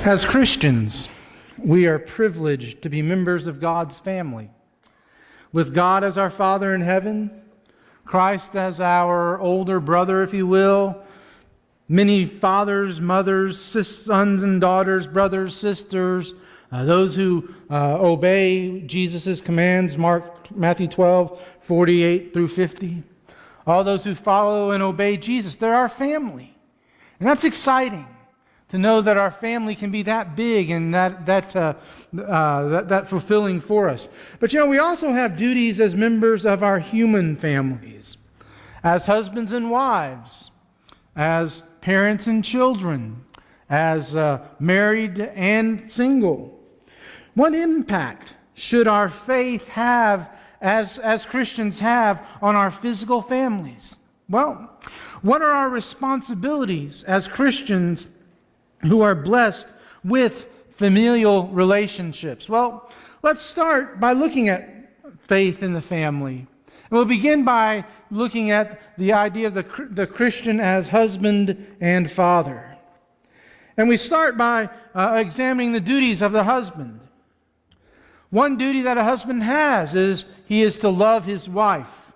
As Christians, we are privileged to be members of God's family. With God as our Father in heaven, Christ as our older brother, if you will, many fathers, mothers, sons and daughters, brothers, sisters, those who obey Jesus' commands, Matthew 12, 48 through 50. All those who follow and obey Jesus, they're our family. And that's exciting to know that our family can be that big and that fulfilling for us. But we also have duties as members of our human families, as husbands and wives, as parents and children, as married and single. What impact should our faith have as Christians have on our physical families? Well, what are our responsibilities as Christians who are blessed with familial relationships? Well, let's start by looking at faith in the family. And we'll begin by looking at the idea of the Christian as husband and father. And we start by examining the duties of the husband. One duty that a husband has is he is to love his wife.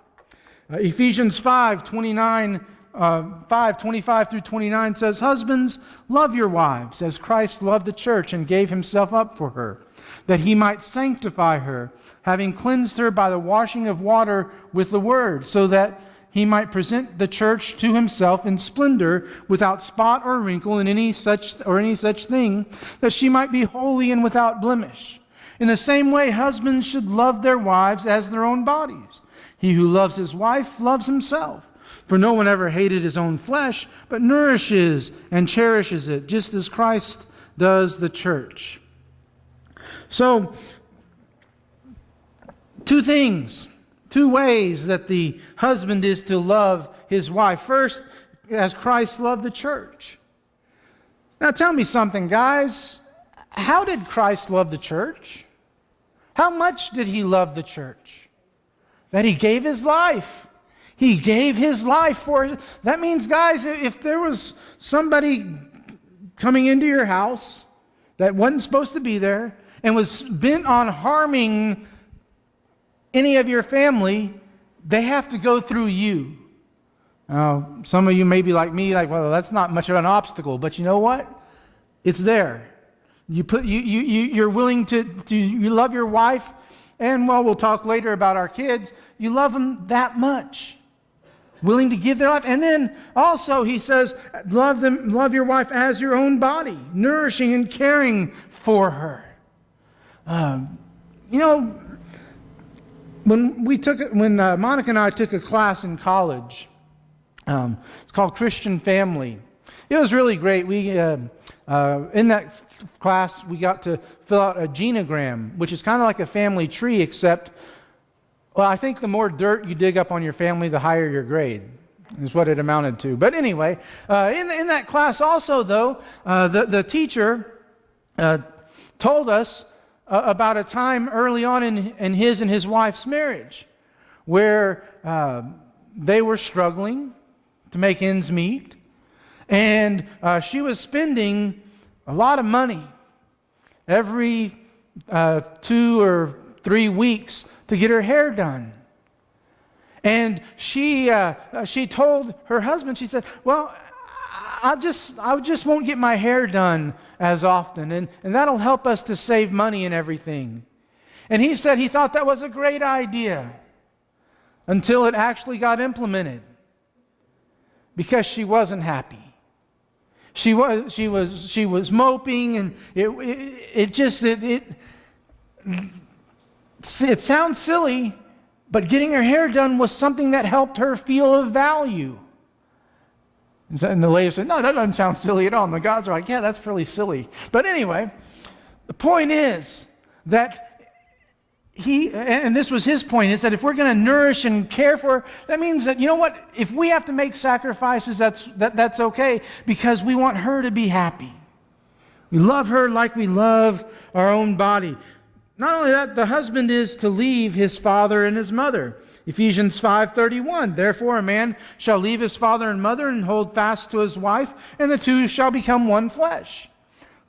Ephesians 5:25 through 29 says, "Husbands, love your wives as Christ loved the church and gave himself up for her, that he might sanctify her, having cleansed her by the washing of water with the word, so that he might present the church to himself in splendor, without spot or wrinkle in any such thing, that she might be holy and without blemish. In the same way, husbands should love their wives as their own bodies. He who loves his wife loves himself. For no one ever hated his own flesh, but nourishes and cherishes it, just as Christ does the church." So, two ways that the husband is to love his wife. First, as Christ loved the church. Now tell me something, guys. How did Christ love the church? How much did he love the church? That he gave his life. He gave his life for it. That means, guys, if there was somebody coming into your house that wasn't supposed to be there and was bent on harming any of your family, they have to go through you. Now, some of you may be like me, like, well, that's not much of an obstacle, but you know what? It's there. You're willing to you love your wife, and we'll talk later about our kids. You love them that much. Willing to give their life. And then also he says, love your wife as your own body, nourishing and caring for her. When Monica and I took a class in college, it's called Christian Family. It was really great. We in that class we got to fill out a genogram, which is kind of like a family tree, except, well, I think the more dirt you dig up on your family, the higher your grade, is what it amounted to. But anyway, in that class also, though, the teacher told us about a time early on in his and his wife's marriage where they were struggling to make ends meet, and she was spending a lot of money every 2 or 3 weeks to get her hair done. And she told her husband, she said, "Well, I just won't get my hair done as often, and that'll help us to save money and everything." And he said he thought that was a great idea until it actually got implemented, because she wasn't happy. She was moping, and it sounds silly, but getting her hair done was something that helped her feel of value. And the lady said, "No, that doesn't sound silly at all." And the guys are like, "Yeah, that's pretty silly." But anyway, the point is that and this was his point, is that if we're going to nourish and care for her, that means that, you know what, if we have to make sacrifices, that's okay, because we want her to be happy. We love her like we love our own body. Not only that, the husband is to leave his father and his mother. Ephesians 5:31, "Therefore a man shall leave his father and mother and hold fast to his wife, and the two shall become one flesh."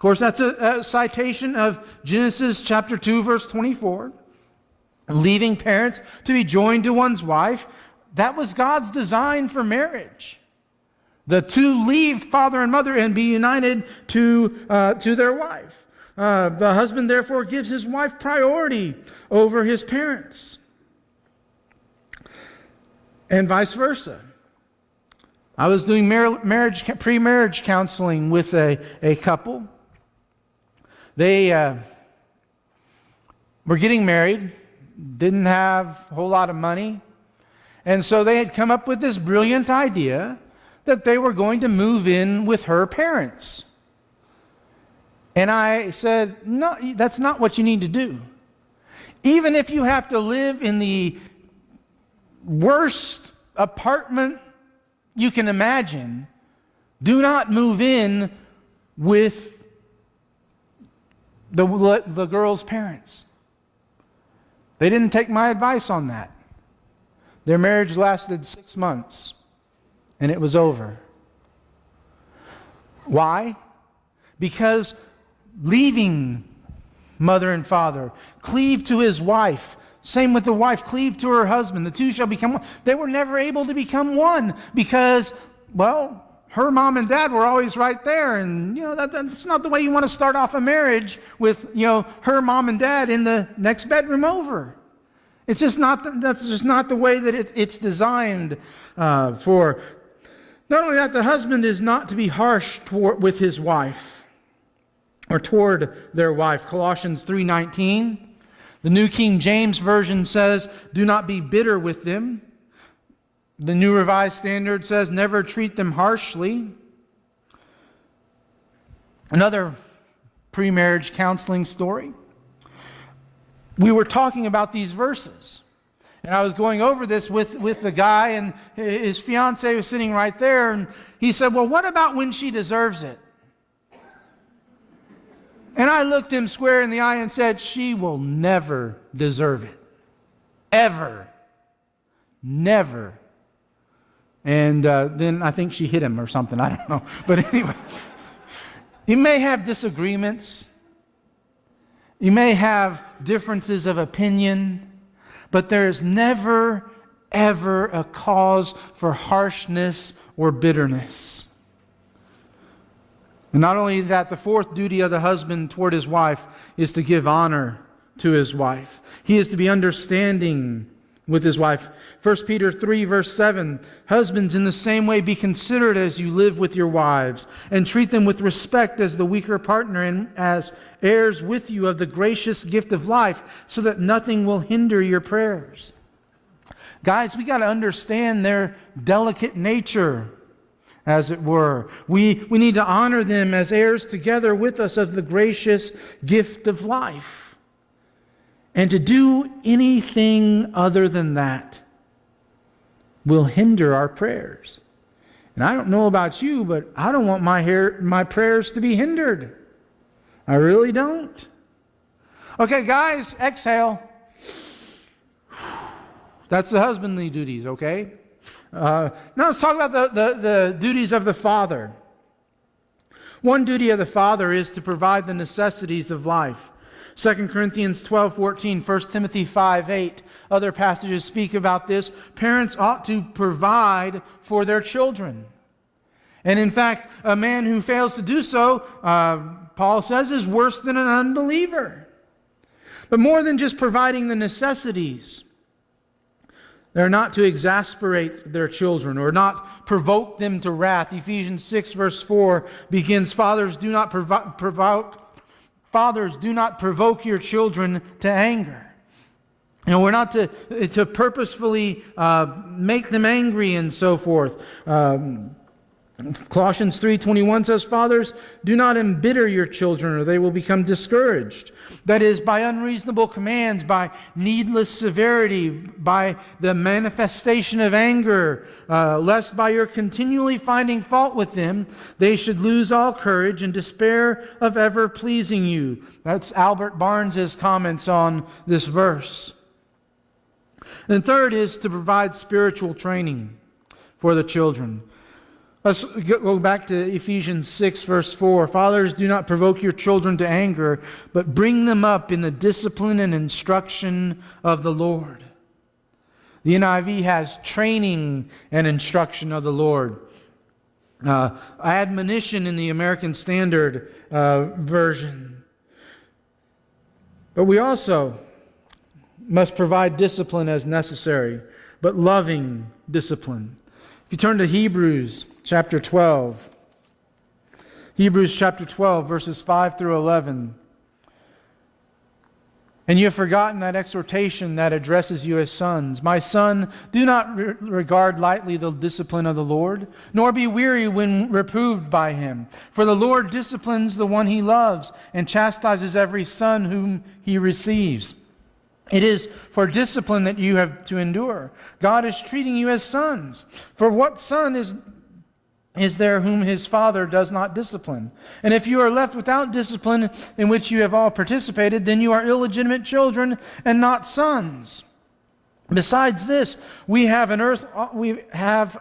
course, that's a citation of Genesis chapter 2, verse 24. Leaving parents to be joined to one's wife. That was God's design for marriage. The two leave father and mother and be united to their wife. The husband therefore gives his wife priority over his parents. And vice versa. I was doing pre-marriage counseling with a couple. They were getting married, didn't have a whole lot of money, and so they had come up with this brilliant idea that they were going to move in with her parents. And I said, no, that's not what you need to do. Even if you have to live in the worst apartment you can imagine, do not move in with the girl's parents. They didn't take my advice on that. Their marriage lasted 6 months, and it was over. Why? Because leaving mother and father, cleave to his wife. Same with the wife, cleave to her husband. The two shall become one. They were never able to become one because, well, her mom and dad were always right there. And, that's not the way you want to start off a marriage with, her mom and dad in the next bedroom over. It's just not, that's just not the way that it's designed for. Not only that, the husband is not to be harsh with his wife or toward their wife. Colossians 3:19. The New King James Version says, do not be bitter with them. The New Revised Standard says, never treat them harshly. Another pre-marriage counseling story. We were talking about these verses. And I was going over this with the guy, and his fiancée was sitting right there. And he said, well, what about when she deserves it? And I looked him square in the eye and said, she will never deserve it. Ever. Never. And then I think she hit him or something. I don't know. But anyway, you may have disagreements. You may have differences of opinion. But there is never, ever a cause for harshness or bitterness. And not only that, the fourth duty of the husband toward his wife is to give honor to his wife. He is to be understanding with his wife. 1 Peter 3 verse 7, husbands, in the same way be considerate as you live with your wives, and treat them with respect as the weaker partner and as heirs with you of the gracious gift of life, so that nothing will hinder your prayers. Guys, we got to understand their delicate nature, as it were. We need to honor them as heirs together with us of the gracious gift of life. And to do anything other than that will hinder our prayers. And I don't know about you, but I don't want my prayers to be hindered. I really don't. Okay, guys, exhale. That's the husbandly duties, okay? Now let's talk about the duties of the father. One duty of the father is to provide the necessities of life. 2 Corinthians 12:14, 1 Timothy 5:8. Other passages speak about this. Parents ought to provide for their children. And in fact, a man who fails to do so, Paul says, is worse than an unbeliever. But more than just providing the necessities, they're not to exasperate their children or not provoke them to wrath. Ephesians 6 verse 4 begins, Fathers, do not provoke your children to anger. We're not to purposefully make them angry and so forth. Colossians 3:21 says, Fathers, do not embitter your children, or they will become discouraged. That is, by unreasonable commands, by needless severity, by the manifestation of anger, lest by your continually finding fault with them, they should lose all courage and despair of ever pleasing you. That's Albert Barnes' comments on this verse. And third is to provide spiritual training for the children. Let's go back to Ephesians 6, verse 4. Fathers, do not provoke your children to anger, but bring them up in the discipline and instruction of the Lord. The NIV has training and instruction of the Lord. Admonition in the American Standard Version. But we also must provide discipline as necessary, but loving discipline. If you turn to Hebrews chapter 12, Hebrews chapter 12, verses 5 through 11. And you have forgotten that exhortation that addresses you as sons. My son, do not regard lightly the discipline of the Lord, nor be weary when reproved by him. For the Lord disciplines the one he loves, and chastises every son whom he receives. It is for discipline that you have to endure. God is treating you as sons. For what son is there whom his father does not discipline? And if you are left without discipline in which you have all participated, then you are illegitimate children and not sons. Besides this, we have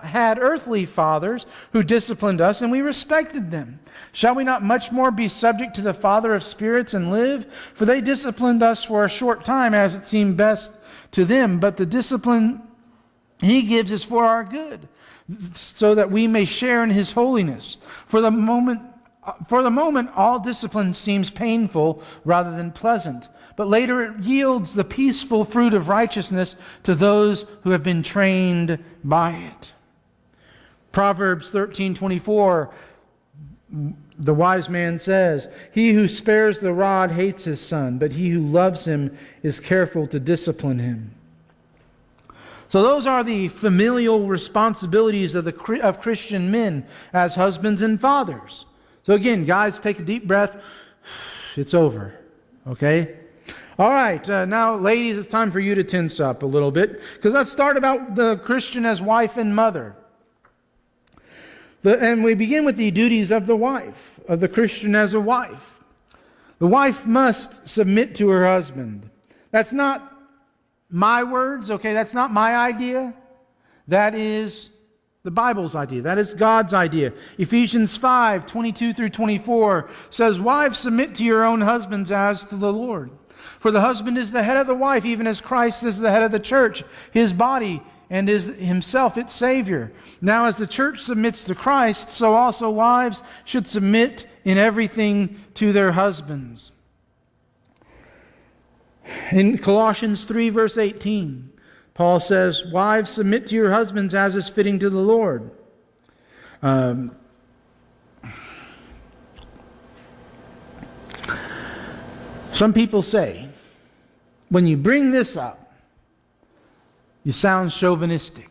had earthly fathers who disciplined us, and we respected them. Shall we not much more be subject to the Father of spirits and live? For they disciplined us for a short time as it seemed best to them, but the discipline he gives is for our good, so that we may share in his holiness. For the moment, all discipline seems painful rather than pleasant, but later it yields the peaceful fruit of righteousness to those who have been trained by it. Proverbs 13:24, the wise man says, he who spares the rod hates his son, but he who loves him is careful to discipline him. So those are the familial responsibilities of Christian men as husbands and fathers. So again, guys, take a deep breath. It's over. Okay? All right. Now, ladies, it's time for you to tense up a little bit, because let's start about the Christian as wife and mother. And we begin with the duties of the wife, of the Christian as a wife. The wife must submit to her husband. That's not my words, okay? That's not my idea. That is the Bible's idea. That is God's idea. Ephesians 5:22 through 24 says, wives, submit to your own husbands as to the Lord. For the husband is the head of the wife, even as Christ is the head of the church, his body, and is himself its Savior. Now as the church submits to Christ, so also wives should submit in everything to their husbands. In Colossians 3 verse 18, Paul says, wives, submit to your husbands as is fitting to the Lord. Some people say, when you bring this up, you sound chauvinistic.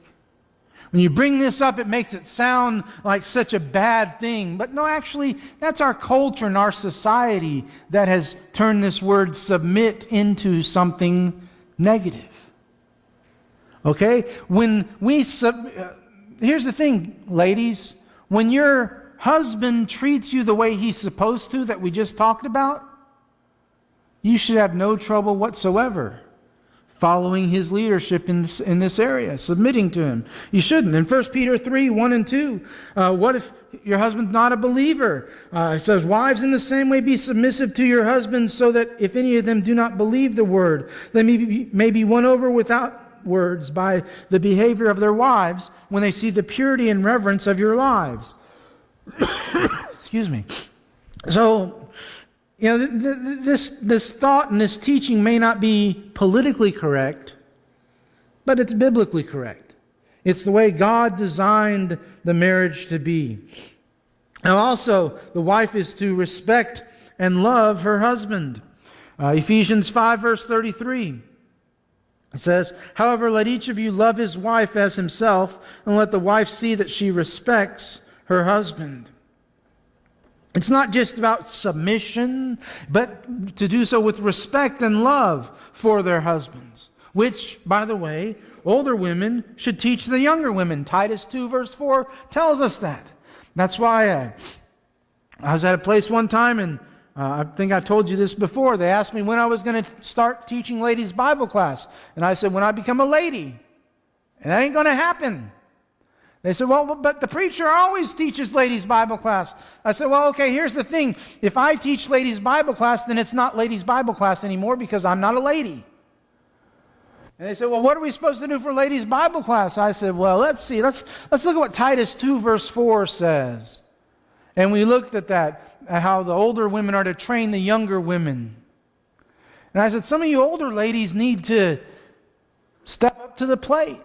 When you bring this up, it makes it sound like such a bad thing. But no, actually, that's our culture and our society that has turned this word submit into something negative. Okay? Here's the thing, ladies. When your husband treats you the way he's supposed to, that we just talked about, you should have no trouble whatsoever following his leadership in this area, submitting to him. You shouldn't. In 1 Peter 3, 1 and 2, what if your husband's not a believer? It says, wives, in the same way be submissive to your husbands, so that if any of them do not believe the word, they may be won over without words by the behavior of their wives when they see the purity and reverence of your lives. Excuse me. So, you know, this thought and this teaching may not be politically correct, but it's biblically correct. It's the way God designed the marriage to be. Now also, the wife is to respect and love her husband. Ephesians 5 verse 33. It says, however, let each of you love his wife as himself, and let the wife see that she respects her husband. It's not just about submission, but to do so with respect and love for their husbands, which, by the way, older women should teach the younger women. Titus 2 verse 4 tells us that. That's why I was at a place one time, and I think I told you this before. They asked me when I was going to start teaching ladies' Bible class. And I said, when I become a lady. And that ain't going to happen. They said, well, but the preacher always teaches ladies' Bible class. I said, well, okay, here's the thing. If I teach ladies' Bible class, then it's not ladies' Bible class anymore because I'm not a lady. And they said, well, what are we supposed to do for ladies' Bible class? I said, well, let's see. Let's look at what Titus 2 verse 4 says. And we looked at that, how the older women are to train the younger women. And I said, some of you older ladies need to step up to the plate.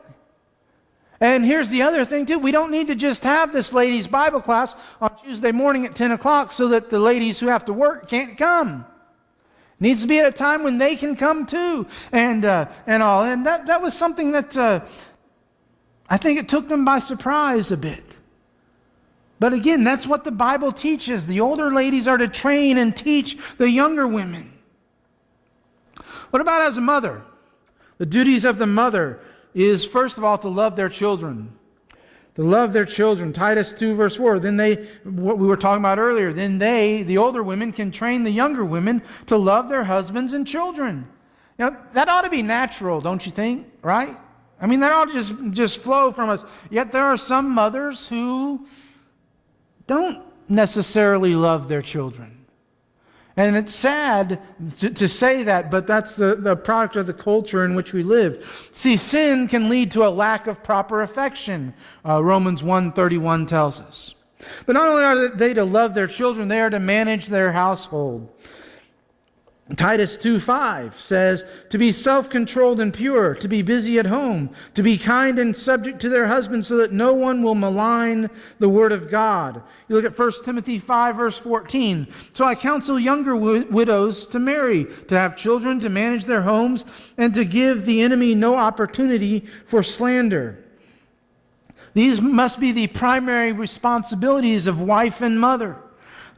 And here's the other thing too. We don't need to just have this ladies' Bible class on Tuesday morning at 10 o'clock so that the ladies who have to work can't come. It needs to be at a time when they can come too, and all. And that was something that I think it took them by surprise a bit. But again, that's what the Bible teaches. The older ladies are to train and teach the younger women. What about as a mother? The duties of the mother is, first of all, to love their children. To love their children. Titus 2 verse 4. Then what we were talking about earlier, then the older women, can train the younger women to love their husbands and children. You know, that ought to be natural, don't you think? Right? I mean, that ought to just flow from us. Yet there are some mothers who don't necessarily love their children. And it's sad to say that, but that's the product of the culture in which we live. See, sin can lead to a lack of proper affection, Romans 1:31 tells us. But not only are they to love their children, they are to manage their household. Titus 2:5 says, to be self-controlled and pure, to be busy at home, to be kind and subject to their husbands so that no one will malign the word of God. You look at 1 Timothy 5 verse 14. So I counsel younger widows to marry, to have children, to manage their homes, and to give the enemy no opportunity for slander. These must be the primary responsibilities of wife and mother.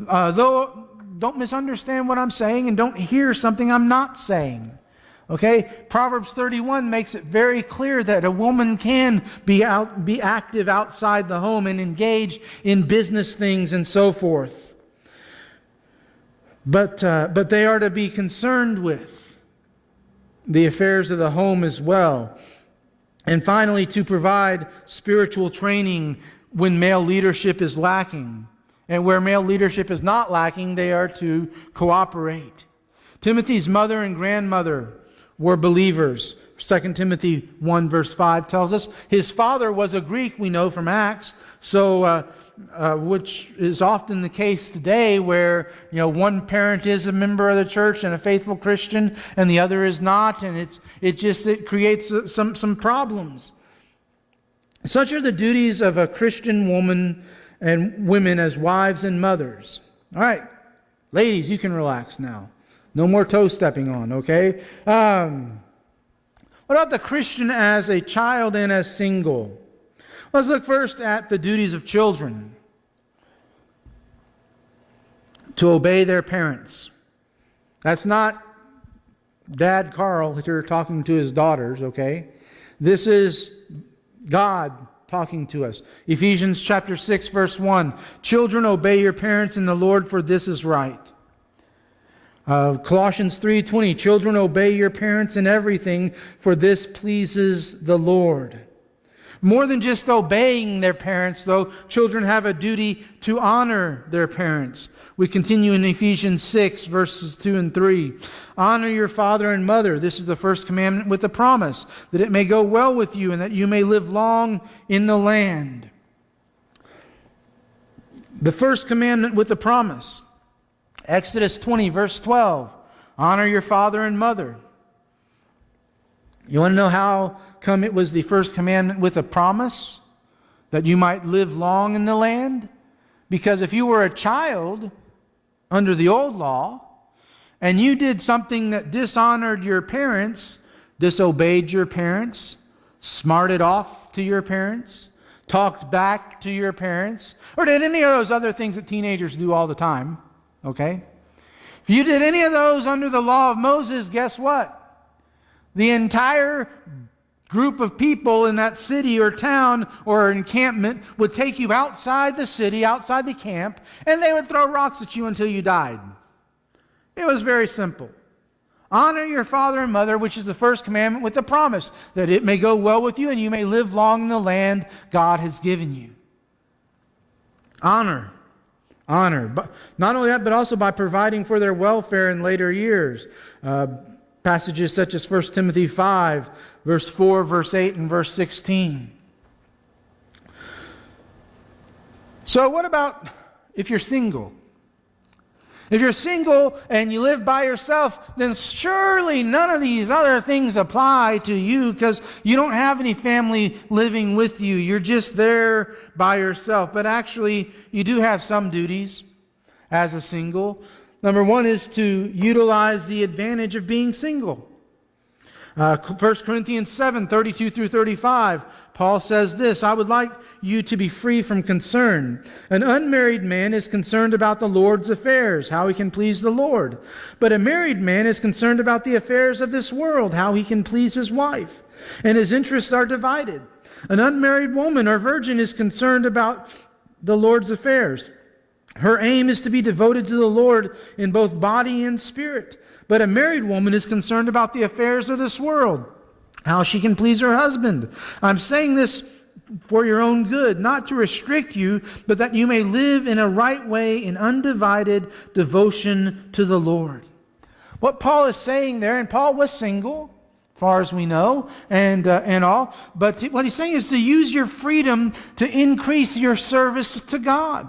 Though don't misunderstand what I'm saying and don't hear something I'm not saying. Okay? Proverbs 31 makes it very clear that a woman can be active outside the home and engage in business things and so forth. But they are to be concerned with the affairs of the home as well. And finally, to provide spiritual training when male leadership is lacking. And where male leadership is not lacking, they are to cooperate. Timothy's mother and grandmother were believers. 2 Timothy 1 verse 5 tells us. His father was a Greek, we know from Acts, which is often the case today where one parent is a member of the church and a faithful Christian and the other is not, and it creates some problems. Such are the duties of a Christian woman and women as wives and mothers. All right, ladies, you can relax now. No more toe stepping on, okay? What about the Christian as a child and as single? Let's look first at the duties of children. To obey their parents. That's not Dad Carl here talking to his daughters, okay? This is God talking to us. Ephesians chapter 6 verse 1. Children, obey your parents in the Lord, for this is right. Colossians 3:20. Children, obey your parents in everything, for this pleases the Lord. More than just obeying their parents, though, children have a duty to honor their parents. We continue in Ephesians 6, verses 2 and 3. Honor your father and mother. This is the first commandment with a promise, that it may go well with you and that you may live long in the land. The first commandment with a promise. Exodus 20, verse 12. Honor your father and mother. You want to know how come it was the first commandment with a promise? That you might live long in the land? Because if you were a child under the old law, and you did something that dishonored your parents, disobeyed your parents, smarted off to your parents, talked back to your parents, or did any of those other things that teenagers do all the time, okay? If you did any of those under the law of Moses, guess what? The entire group of people in that city or town or encampment would take you outside the city, outside the camp, and they would throw rocks at you until you died. It was very simple. Honor your father and mother, which is the first commandment, with the promise that it may go well with you and you may live long in the land God has given you. Honor. But not only that, but also by providing for their welfare in later years. Passages such as 1 Timothy 5, verse 4, verse 8, and verse 16. So what about if you're single? If you're single and you live by yourself, then surely none of these other things apply to you because you don't have any family living with you. You're just there by yourself. But actually, you do have some duties as a single. Number one is to utilize the advantage of being single. 1 Corinthians 7, 32 through 35, Paul says this, I would like you to be free from concern. An unmarried man is concerned about the Lord's affairs, how he can please the Lord. But a married man is concerned about the affairs of this world, how he can please his wife. And his interests are divided. An unmarried woman or virgin is concerned about the Lord's affairs. Her aim is to be devoted to the Lord in both body and spirit. But a married woman is concerned about the affairs of this world, how she can please her husband. I'm saying this for your own good, not to restrict you, but that you may live in a right way in undivided devotion to the Lord. What Paul is saying there, and Paul was single, as far as we know, and all, but what he's saying is to use your freedom to increase your service to God.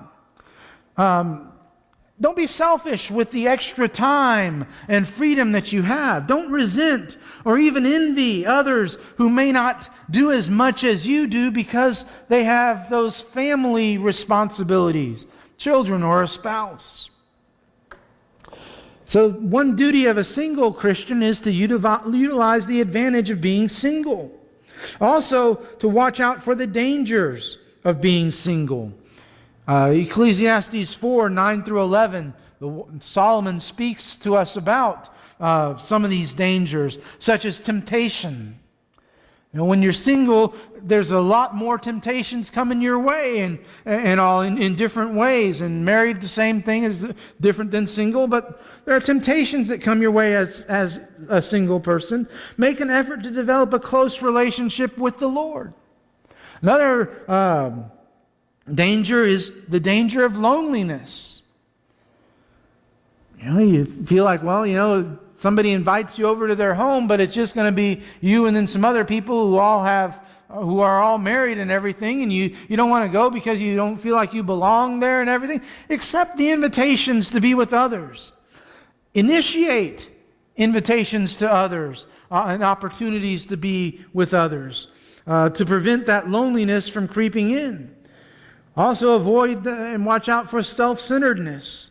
Don't be selfish with the extra time and freedom that you have. Don't resent or even envy others who may not do as much as you do because they have those family responsibilities, children or a spouse. So one duty of a single Christian is to utilize the advantage of being single. Also, to watch out for the dangers of being single. Ecclesiastes 4, 9 through 11, Solomon speaks to us about some of these dangers, such as temptation. You know, when you're single, there's a lot more temptations coming your way and all in different ways. And married, the same thing, is different than single, but there are temptations that come your way as a single person. Make an effort to develop a close relationship with the Lord. Another danger is the danger of loneliness. You know, you feel like, well, you know, somebody invites you over to their home, but it's just going to be you and then some other people who are all married and everything, and you don't want to go because you don't feel like you belong there and everything. Accept the invitations to be with others. Initiate invitations to others and opportunities to be with others to prevent that loneliness from creeping in. Also avoid and watch out for self-centeredness.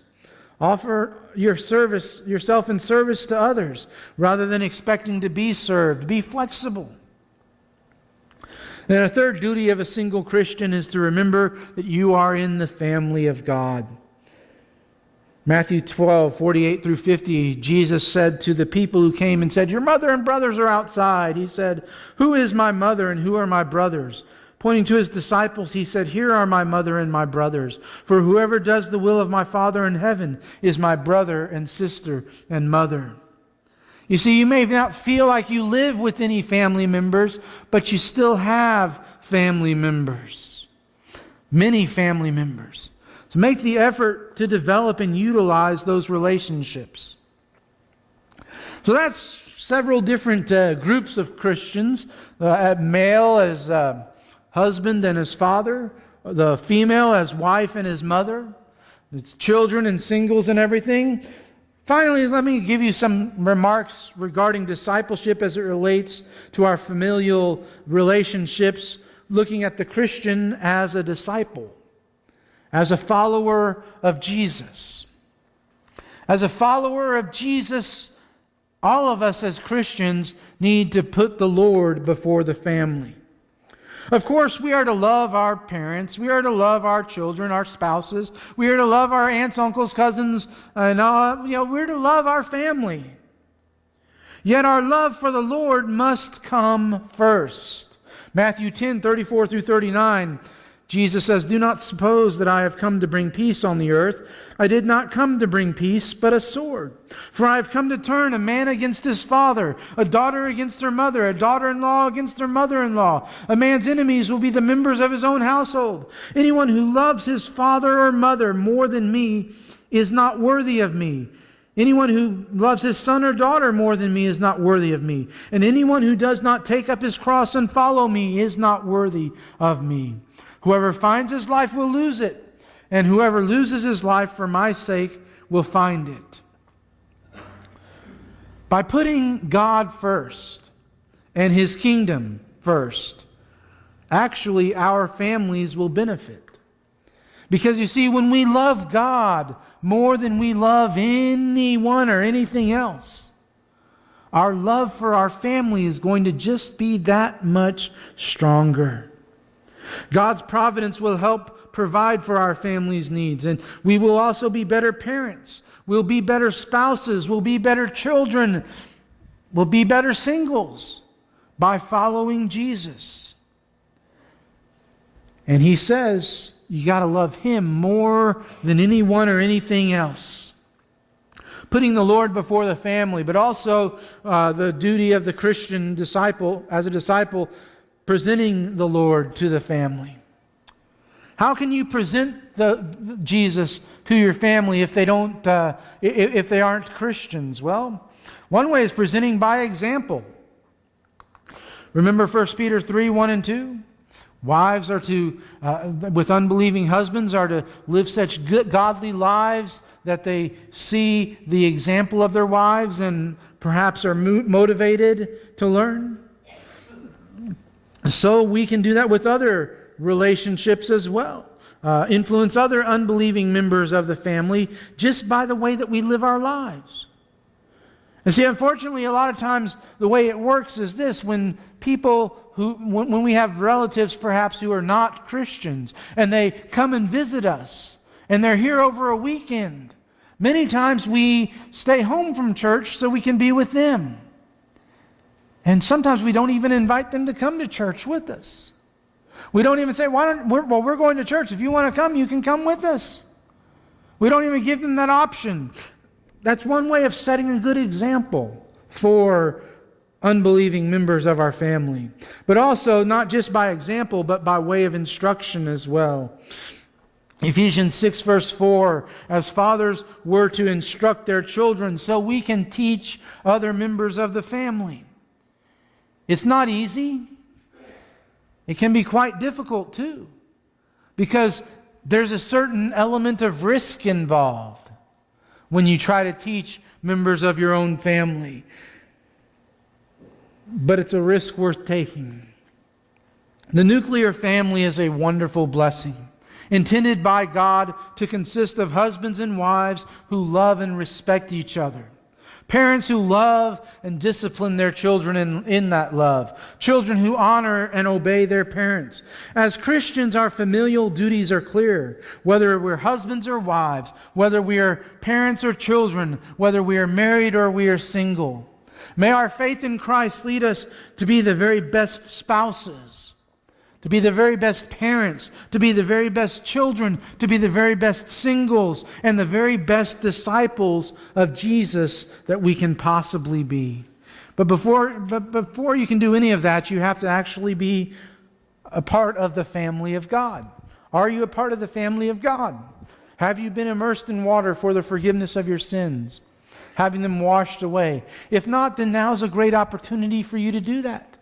Offer yourself in service to others rather than expecting to be served. Be flexible. And a third duty of a single Christian is to remember that you are in the family of God. Matthew 12, 48 through 50, Jesus said to the people who came and said, your mother and brothers are outside. He said, who is my mother and who are my brothers? Pointing to his disciples, he said, here are my mother and my brothers. For whoever does the will of my Father in heaven is my brother and sister and mother. You see, you may not feel like you live with any family members, but you still have family members. Many family members. So make the effort to develop and utilize those relationships. So that's several different groups of Christians. Male as husband and his father, the female as wife and his mother, it's children and singles and everything. Finally, let me give you some remarks regarding discipleship as it relates to our familial relationships, looking at the Christian as a disciple, as a follower of Jesus. As a follower of Jesus, all of us as Christians need to put the Lord before the family. Of course, we are to love our parents. We are to love our children, our spouses. We are to love our aunts, uncles, cousins, and we're to love our family. Yet our love for the Lord must come first. Matthew 10, 34 through 39, Jesus says, "Do not suppose that I have come to bring peace on the earth. I did not come to bring peace, but a sword. For I have come to turn a man against his father, a daughter against her mother, a daughter-in-law against her mother-in-law. A man's enemies will be the members of his own household. Anyone who loves his father or mother more than me is not worthy of me. Anyone who loves his son or daughter more than me is not worthy of me. And anyone who does not take up his cross and follow me is not worthy of me. Whoever finds his life will lose it, and whoever loses his life for my sake will find it." By putting God first and His kingdom first, actually our families will benefit. Because you see, when we love God more than we love anyone or anything else, our love for our family is going to just be that much stronger. God's providence will help provide for our family's needs, and we will also be better parents. We'll be better spouses. We'll be better children. We'll be better singles by following Jesus. And He says you got to love Him more than anyone or anything else. Putting the Lord before the family, but also the duty of the Christian disciple, as a disciple, presenting the Lord to the family. How can you present Jesus to your family if they aren't Christians? Well, one way is presenting by example. Remember 1 Peter 3, 1 and 2? Wives are to, with unbelieving husbands, are to live such good, godly lives that they see the example of their wives and perhaps are motivated to learn. So we can do that with other relationships as well. Influence other unbelieving members of the family just by the way that we live our lives. And see, unfortunately, a lot of times the way it works is this: when we have relatives perhaps who are not Christians and they come and visit us and they're here over a weekend, many times we stay home from church so we can be with them. And sometimes we don't even invite them to come to church with us. We don't even say, we're going to church. If you want to come, you can come with us. We don't even give them that option. That's one way of setting a good example for unbelieving members of our family. But also, not just by example, but by way of instruction as well. Ephesians 6 verse 4, as fathers were to instruct their children, so we can teach other members of the family. It's not easy. It can be quite difficult too, because there's a certain element of risk involved when you try to teach members of your own family. But it's a risk worth taking. The nuclear family is a wonderful blessing, intended by God to consist of husbands and wives who love and respect each other. Parents who love and discipline their children in that love. Children who honor and obey their parents. As Christians, our familial duties are clear. Whether we're husbands or wives, whether we are parents or children, whether we are married or we are single. May our faith in Christ lead us to be the very best spouses, to be the very best parents, to be the very best children, to be the very best singles, and the very best disciples of Jesus that we can possibly be. But before you can do any of that, you have to actually be a part of the family of God. Are you a part of the family of God? Have you been immersed in water for the forgiveness of your sins, having them washed away? If not, then now's a great opportunity for you to do that.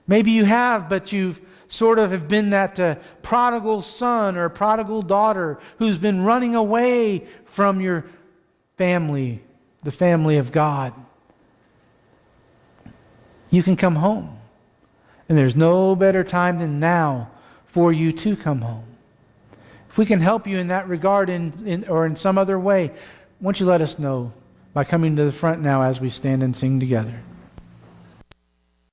Maybe you have, but you've sort of have been that prodigal son or prodigal daughter who's been running away from your family, the family of God. You can come home. And there's no better time than now for you to come home. If we can help you in that regard or in some other way, why don't you let us know by coming to the front now as we stand and sing together.